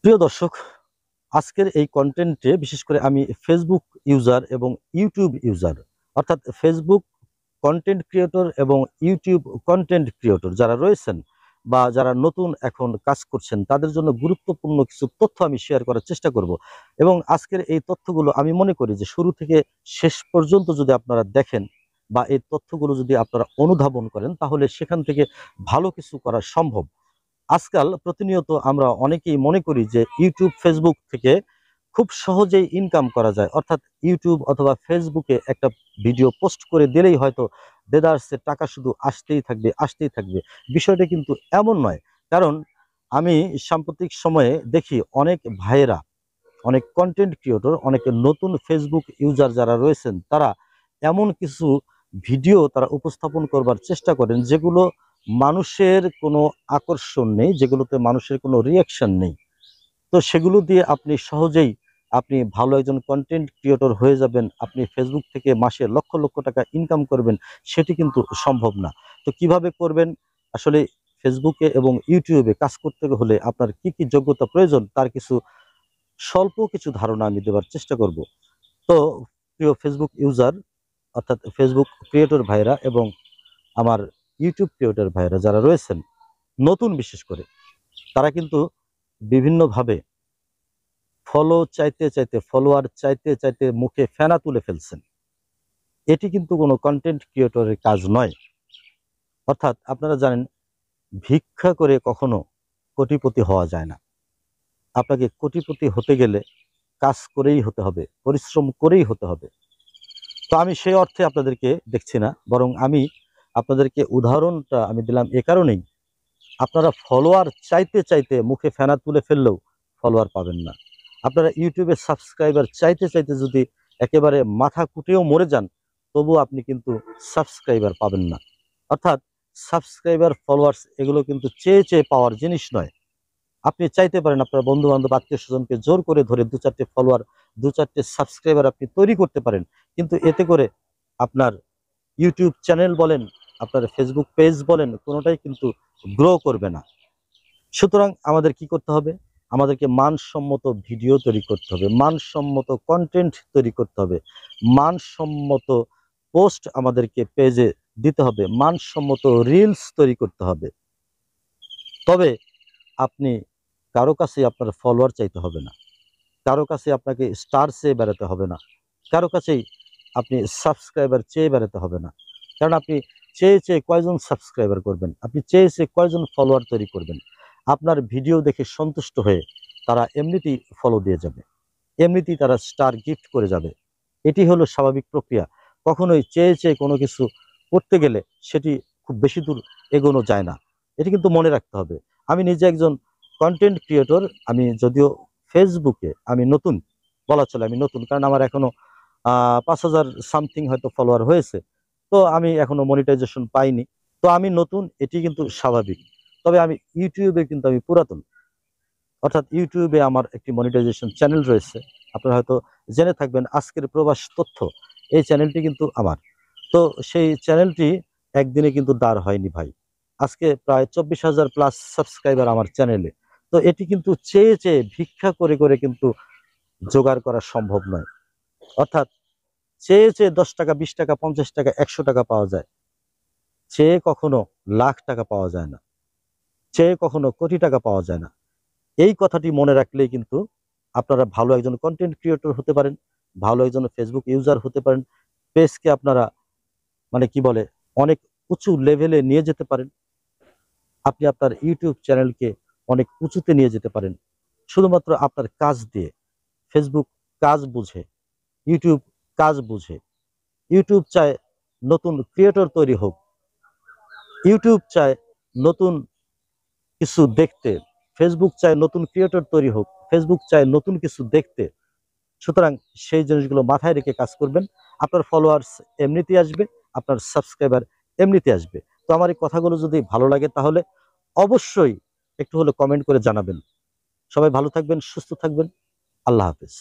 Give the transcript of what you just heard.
প্রিয় দর্শক, আজকের এই কন্টেন্টে বিশেষ করে আমি ফেসবুক ইউজার এবং ইউটিউব ইউজার অর্থাৎ ফেসবুক কন্টেন্ট ক্রিয়েটর এবং ইউটিউব কন্টেন্ট ক্রিয়েটর যারা রয়েছেন বা যারা নতুন এখন কাজ করছেন তাদের জন্য গুরুত্বপূর্ণ কিছু তথ্য আমি শেয়ার করার চেষ্টা করব। এবং আজকের এই তথ্যগুলো আমি মনে করি যে শুরু থেকে শেষ পর্যন্ত যদি আপনারা দেখেন বা এই তথ্যগুলো যদি আপনারা অনুধাবন করেন তাহলে সেখান থেকে ভালো কিছু করা সম্ভব। আজকাল প্রতিনিয়ত আমরা অনেকেই মনে করি যে ইউটিউব ফেসবুক থেকে খুব সহজেই ইনকাম করা যায়, অর্থাৎ ইউটিউব অথবা ফেসবুকে একটা ভিডিও পোস্ট করে দিলেই হয়তো দেদারসে টাকা শুধু আসতেই থাকবে আসতেই থাকবে। বিষয়টা কিন্তু এমন নয়। কারণ আমি সাম্প্রতিক সময়ে দেখি অনেক ভাইয়েরা, অনেক কন্টেন্ট ক্রিয়েটর, অনেক নতুন ফেসবুক ইউজার যারা রয়েছেন তারা এমন কিছু ভিডিও তারা উপস্থাপন করবার চেষ্টা করেন যেগুলো মানুষের কোনো আকর্ষণ নেই, যেগুলোতে মানুষের কোনো রিয়াকশন নেই। তো সেগুলো দিয়ে আপনি সহজেই আপনি ভালো একজন কন্টেন্ট ক্রিয়েটর হয়ে যাবেন, আপনি ফেসবুক থেকে মাসে লক্ষ লক্ষ টাকা ইনকাম করবেন, সেটি কিন্তু সম্ভব না। তো কিভাবে করবেন? আসলে ফেসবুকে এবং ইউটিউবে কাজ করতে হলে আপনার কি কি যোগ্যতা প্রয়োজন তার স্বল্প কিছু ধারণা আমি দেবার চেষ্টা করব। তো প্রিয় ফেসবুক ইউজার অর্থাৎ ফেসবুক ক্রিয়েটর ভাইরা এবং আমার ইউটিউব ক্রিয়েটর ভাইরা যারা রয়েছেন নতুন, বিশেষ করে তারা কিন্তু বিভিন্নভাবে ফলো চাইতে চাইতে, ফলোয়ার চাইতে চাইতে মুখে ফেনা তুলে ফেলছেন। এটি কিন্তু কোনো কন্টেন্ট ক্রিয়েটরের কাজ নয়। অর্থাৎ আপনারা জানেন, ভিক্ষা করে কখনো কোটিপতি হওয়া যায় না। আপনাকে কোটিপতি হতে গেলে কাজ করেই হতে হবে, পরিশ্রম করেই হতে হবে। তো আমি সেই অর্থে আপনাদেরকে দেখছি না, বরং আমি আপনাদেরকে উদাহরণটা আমি দিলাম এ কারণেই, আপনারা ফলোয়ার চাইতে চাইতে মুখে ফেনা তুলে ফেললেও ফলোয়ার পাবেন না। আপনারা ইউটিউবে সাবস্ক্রাইবার চাইতে চাইতে যদি একেবারে মাথা কুটেও মরে যান, তবু আপনি কিন্তু সাবস্ক্রাইবার পাবেন না। অর্থাৎ সাবস্ক্রাইবার, ফলোয়ার্স এগুলো কিন্তু চেয়ে চেয়ে পাওয়ার জিনিস নয়। আপনি চাইতে পারেন আপনার বন্ধু বান্ধব আত্মীয় স্বজনকে জোর করে ধরে দু চারটে ফলোয়ার, দু চারটে সাবস্ক্রাইবার আপনি তৈরি করতে পারেন, কিন্তু এতে করে আপনার ইউটিউব চ্যানেল বলেন, আপনার ফেসবুক পেজ বলেন, কোনোটাই কিন্তু গ্রো করবে না। সুতরাং আমাদের কি করতে হবে? আমাদেরকে মানসম্মত ভিডিও তৈরি করতে হবে, মানসম্মত কন্টেন্ট তৈরি করতে হবে, মানসম্মত পোস্ট আমাদেরকে পেজে দিতে হবে, মানসম্মত রিলস তৈরি করতে হবে। তবে আপনি কারো কাছে আপনার ফলোয়ার চাইতে হবে না, কারো কাছে আপনাকে স্টার চেয়ে বেড়াতে হবে না, কারো কাছেই আপনি সাবস্ক্রাইবার চেয়ে বেড়াতে হবে না। কারণ আপনি চেয়ে চেয়ে কয়জন সাবস্ক্রাইবার করবেন, আপনি চেয়ে চেয়ে কয়জন ফলোয়ার তৈরি করবেন? আপনার ভিডিও দেখে সন্তুষ্ট হয়ে তারা এমনিতেই ফলো দিয়ে যাবে, এমনিতেই তারা স্টার গিফট করে যাবে। এটি হলো স্বাভাবিক প্রক্রিয়া। কখনোই চেয়ে চেয়ে কোনো কিছু করতে গেলে সেটি খুব বেশি দূর এগোনো যায় না। এটি কিন্তু মনে রাখতে হবে। আমি নিজে একজন কন্টেন্ট ক্রিয়েটর। আমি যদিও ফেসবুকে আমি নতুন, বলা চলে আমি নতুন, কারণ আমার এখনো 5,000 সামথিং হয়তো ফলোয়ার হয়েছে। তো আমি এখনো মনিটাইজেশন পাইনি। তো আমি নতুন, এটি কিন্তু স্বাভাবিক। তবে আমি ইউটিউবে কিন্তু আমি পুরাতন। অর্থাৎ ইউটিউবে আমার একটি মনিটাইজেশন চ্যানেল রয়েছে। আপনারা হয়তো জেনে থাকবেন, আজকের প্রবাস তথ্য, এই চ্যানেলটি কিন্তু আমার। তো সেই চ্যানেলটি একদিনে কিন্তু দাঁড় হয়নি ভাই। আজকে প্রায় 24,000 প্লাস সাবস্ক্রাইবার আমার চ্যানেলে। তো এটি কিন্তু চেয়ে চেয়ে ভিক্ষা করে করে কিন্তু জোগাড় করা সম্ভব নয়। অর্থাৎ চেয়ে চেয়ে 10 টাকা, 20 টাকা, 50 টাকা, 100 টাকা পাওয়া যায়, চেয়ে কখনো লাখ টাকা পাওয়া যায় না, চেয়ে কখনো কোটি টাকা পাওয়া যায় না। এই কথাটি মনে রাখলেই কিন্তু আপনারা ভালো একজন কন্টেন্ট ক্রিয়েটর হতে পারেন, ভালো একজন ফেসবুক ইউজার হতে পারেন। পেজকে আপনারা মানে কি বলে অনেক উঁচু লেভেলে নিয়ে যেতে পারেন। আপনি আপনার ইউটিউব চ্যানেলকে অনেক উঁচুতে নিয়ে যেতে পারেন শুধুমাত্র আপনার কাজ দিয়ে। ফেসবুক কাজ বুঝে, ইউটিউব কাজ বুঝে। ইউটিউব চায় নতুন ক্রিয়েটর তৈরি হোক, ইউটিউব চায় নতুন কিছু দেখতে, ফেসবুক চায় নতুন ক্রিয়েটর তৈরি হোক, ফেসবুক চায় নতুন কিছু দেখতে। সুতরাং সেই জিনিসগুলো মাথায় রেখে কাজ করবেন। আপনার ফলোয়ার্স এমনিতেই আসবে, আপনার সাবস্ক্রাইবার এমনিতে আসবে। তো আমার এই কথাগুলো যদি ভালো লাগে তাহলে অবশ্যই একটু হলে কমেন্ট করে জানাবেন। সবাই ভালো থাকবেন, সুস্থ থাকবেন। আল্লাহ হাফেজ।